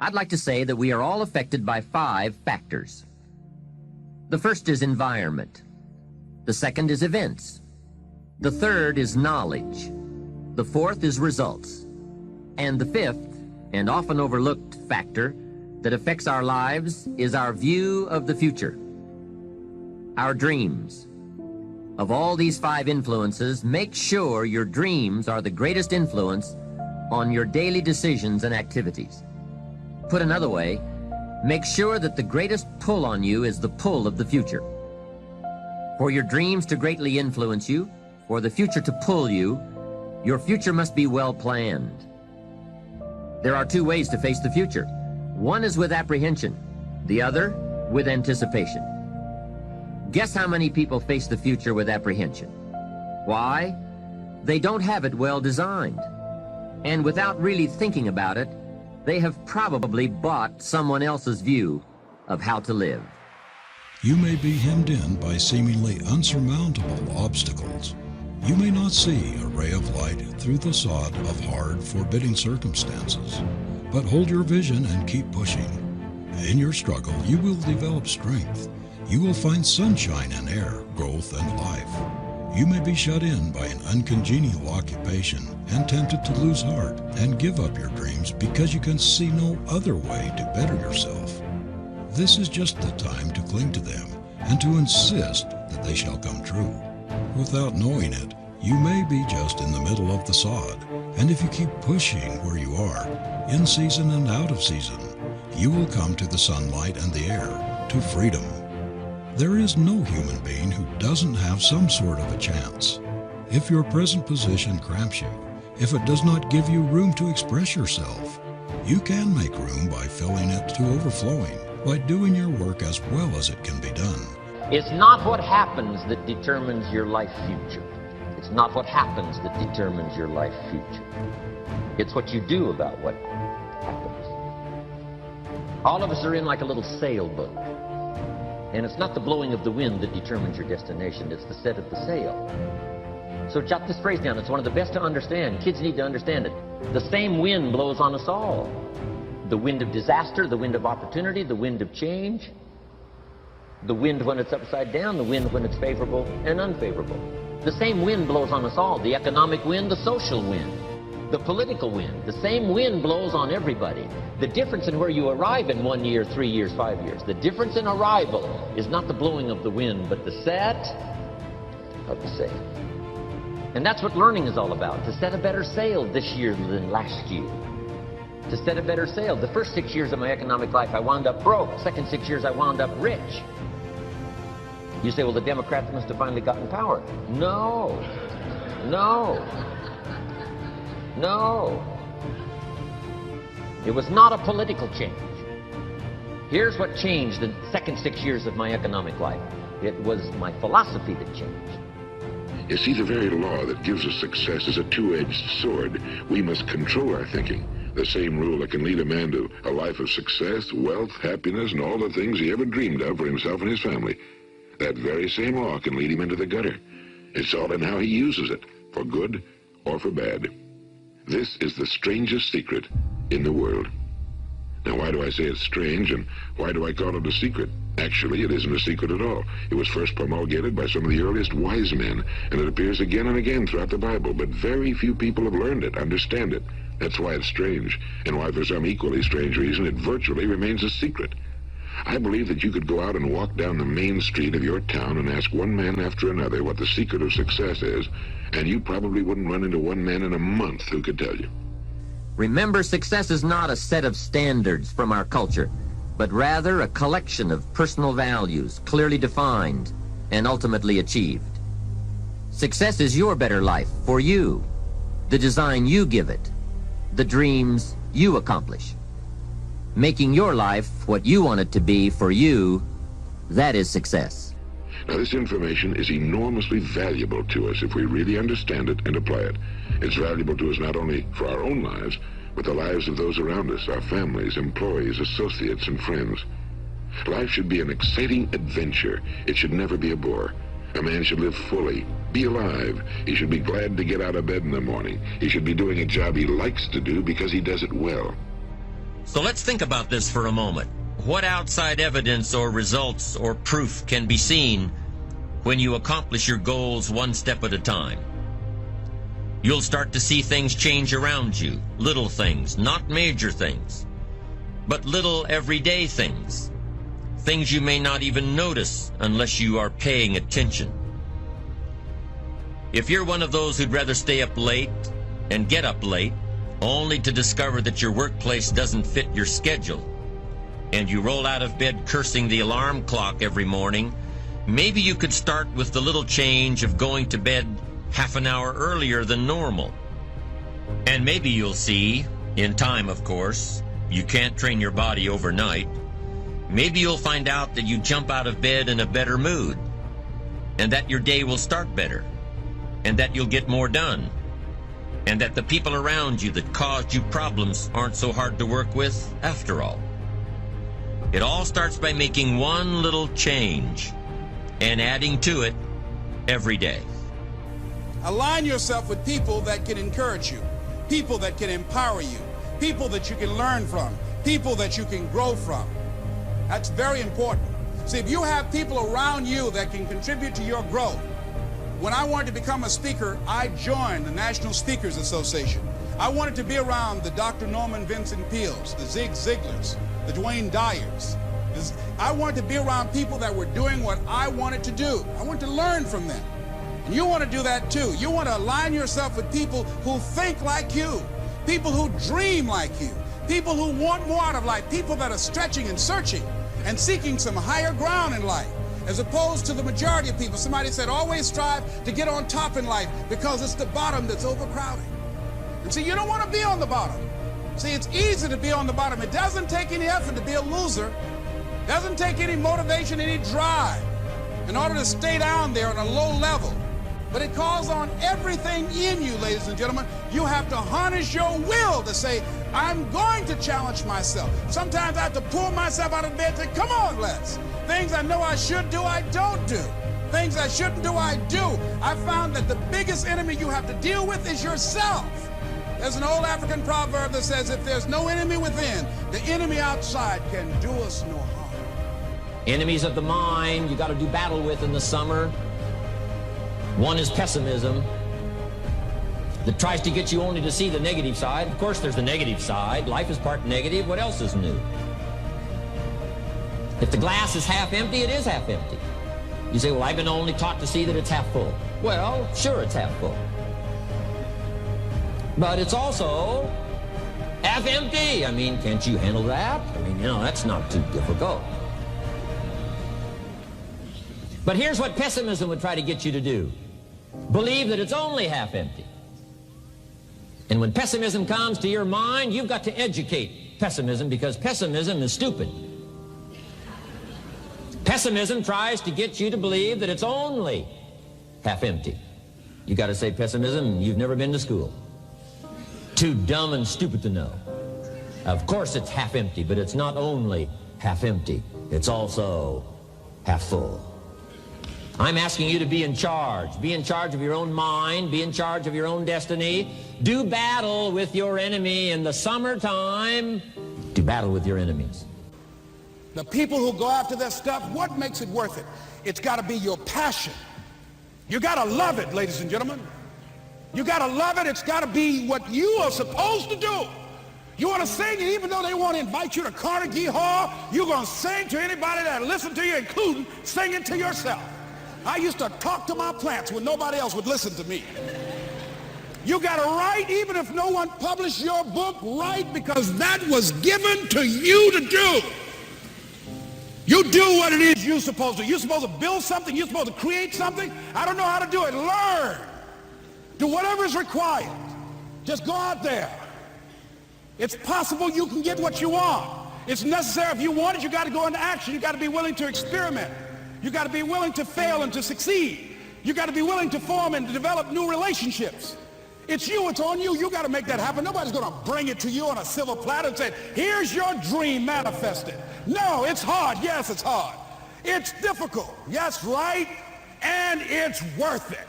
I'd like to say that we are all affected by 5 factors. The first is environment. The second is events. The third is knowledge. The fourth is results. And the fifth, and often overlooked factor that affects our lives is our view of the future. Our dreams. Of all these 5 influences, make sure your dreams are the greatest influence on your daily decisions and activities. Put another way, make sure that the greatest pull on you is the pull of the future. For your dreams to greatly influence you, for the future to pull you, your future must be well planned. There are 2 ways to face the future. One is with apprehension, the other with anticipation. Guess how many people face the future with apprehension? Why? They don't have it well designed. And without really thinking about it, they have probably bought someone else's view of how to live. You may be hemmed in by seemingly unsurmountable obstacles. You may not see a ray of light through the sod of hard, forbidding circumstances. But hold your vision and keep pushing. In your struggle, you will develop strength. You will find sunshine and air, growth and life. You may be shut in by an uncongenial occupation and tempted to lose heart and give up your dreams because you can see no other way to better yourself. This is just the time to cling to them and to insist that they shall come true. Without knowing it, you may be just in the middle of the sod, and if you keep pushing where you are, in season and out of season, you will come to the sunlight and the air, to freedom. There is no human being who doesn't have some sort of a chance. If your present position cramps you, if it does not give you room to express yourself, you can make room by filling it to overflowing, by doing your work as well as it can be done. It's not what happens that determines your life future. It's not what happens that determines your life future. It's what you do about what happens. All of us are in like a little sailboat. And it's not the blowing of the wind that determines your destination, it's the set of the sail. So jot this phrase down, it's one of the best to understand. Kids need to understand it. The same wind blows on us all. The wind of disaster, the wind of opportunity, the wind of change, the wind when it's upside down, the wind when it's favorable and unfavorable. The same wind blows on us all, the economic wind, the social wind, the political wind. The same wind blows on everybody. The difference in where you arrive in 1 year, 3 years, 5 years, the difference in arrival is not the blowing of the wind, but the set of the sail. And that's what learning is all about, to set a better sail this year than last year. To set a better sail. The first 6 years of my economic life, I wound up broke. Second 6 years, I wound up rich. You say, well, the Democrats must have finally gotten power. No. No. No. It was not a political change. Here's what changed the second 6 years of my economic life. It was my philosophy that changed. You see, the very law that gives us success is a two-edged sword. We must control our thinking. The same rule that can lead a man to a life of success, wealth, happiness, and all the things he ever dreamed of for himself and his family. That very same law can lead him into the gutter. It's all in how he uses it, for good or for bad. This is the strangest secret in the world. Now, why do I say it's strange, and why do I call it a secret? Actually, it isn't a secret at all. It was first promulgated by some of the earliest wise men, and it appears again and again throughout the Bible, but very few people have learned it, understand it. That's why it's strange, and why, for some equally strange reason, it virtually remains a secret. I believe that you could go out and walk down the main street of your town and ask one man after another what the secret of success is, and you probably wouldn't run into one man in a month who could tell you. Remember, success is not a set of standards from our culture, but rather a collection of personal values, clearly defined and ultimately achieved. Success is your better life for you, the design you give it, the dreams you accomplish. Making your life what you want it to be for you, that is success. Now, this information is enormously valuable to us if we really understand it and apply it. It's valuable to us not only for our own lives, but the lives of those around us, our families, employees, associates, and friends. Life should be an exciting adventure. It should never be a bore. A man should live fully, be alive. He should be glad to get out of bed in the morning. He should be doing a job he likes to do because he does it well. So let's think about this for a moment. What outside evidence or results or proof can be seen when you accomplish your goals one step at a time? You'll start to see things change around you. Little things, not major things, but little everyday things. Things you may not even notice unless you are paying attention. If you're one of those who'd rather stay up late and get up late, only to discover that your workplace doesn't fit your schedule, and you roll out of bed cursing the alarm clock every morning, maybe you could start with the little change of going to bed half an hour earlier than normal. And maybe you'll see, in time of course, you can't train your body overnight, maybe you'll find out that you jump out of bed in a better mood, and that your day will start better, and that you'll get more done, and that the people around you that caused you problems aren't so hard to work with after all. It all starts by making one little change and adding to it every day. Align yourself with people that can encourage you, people that can empower you, people that you can learn from, people that you can grow from. That's very important. See, if you have people around you that can contribute to your growth. When I wanted to become a speaker, I joined the National Speakers Association. I wanted to be around the Dr. Norman Vincent Peales, the Zig Ziglars, the Dwayne Dyers. I wanted to be around people that were doing what I wanted to do. I wanted to learn from them. And you want to do that too. You want to align yourself with people who think like you, people who dream like you, people who want more out of life, people that are stretching and searching and seeking some higher ground in life, as opposed to the majority of people. Somebody said, always strive to get on top in life because it's the bottom that's overcrowded. And see, you don't want to be on the bottom. See, it's easy to be on the bottom. It doesn't take any effort to be a loser. It doesn't take any motivation, any drive in order to stay down there on a low level. But it calls on everything in you, ladies and gentlemen. You have to harness your will to say, I'm going to challenge myself. Sometimes I have to pull myself out of bed and say, come on, Les. Things I know I should do, I don't do. Things I shouldn't do, I do. I found that the biggest enemy you have to deal with is yourself. There's an old African proverb that says, if there's no enemy within, the enemy outside can do us no harm. Enemies of the mind you got to do battle with in the summer. One is pessimism, that tries to get you only to see the negative side. Of course, there's the negative side. Life is part negative. What else is new? If the glass is half empty, it is half empty. You say, well, I've been only taught to see that it's half full. Well, sure, it's half full. But it's also half empty. I mean, can't you handle that? I mean, that's not too difficult. But here's what pessimism would try to get you to do. Believe that it's only half empty. And when pessimism comes to your mind, you've got to educate pessimism, because pessimism is stupid. Pessimism tries to get you to believe that it's only half empty. You got to say, pessimism, you've never been to school. Too dumb and stupid to know. Of course it's half empty, but it's not only half empty. It's also half full. I'm asking you to be in charge. Be in charge of your own mind. Be in charge of your own destiny. Do battle with your enemy in the summertime. Do battle with your enemies. The people who go after their stuff, what makes it worth it? It's got to be your passion. You got to love it, ladies and gentlemen. You got to love it. It's got to be what you are supposed to do. You want to sing, and even though they want to invite you to Carnegie Hall, you're going to sing to anybody that listens to you, including singing to yourself. I used to talk to my plants when nobody else would listen to me. You got to write, even if no one published your book, write, because that was given to you to do. You do what it is you're supposed to. You're supposed to build something. You're supposed to create something. I don't know how to do it. Learn. Do whatever is required. Just go out there. It's possible you can get what you want. It's necessary. If you want it, you got to go into action. You got to be willing to experiment. You got to be willing to fail and to succeed. You got to be willing to form and to develop new relationships. It's you. It's on you. You got to make that happen. Nobody's going to bring it to you on a silver platter and say, here's your dream manifested. No, it's hard. Yes, it's hard. It's difficult. Yes, right. And it's worth it.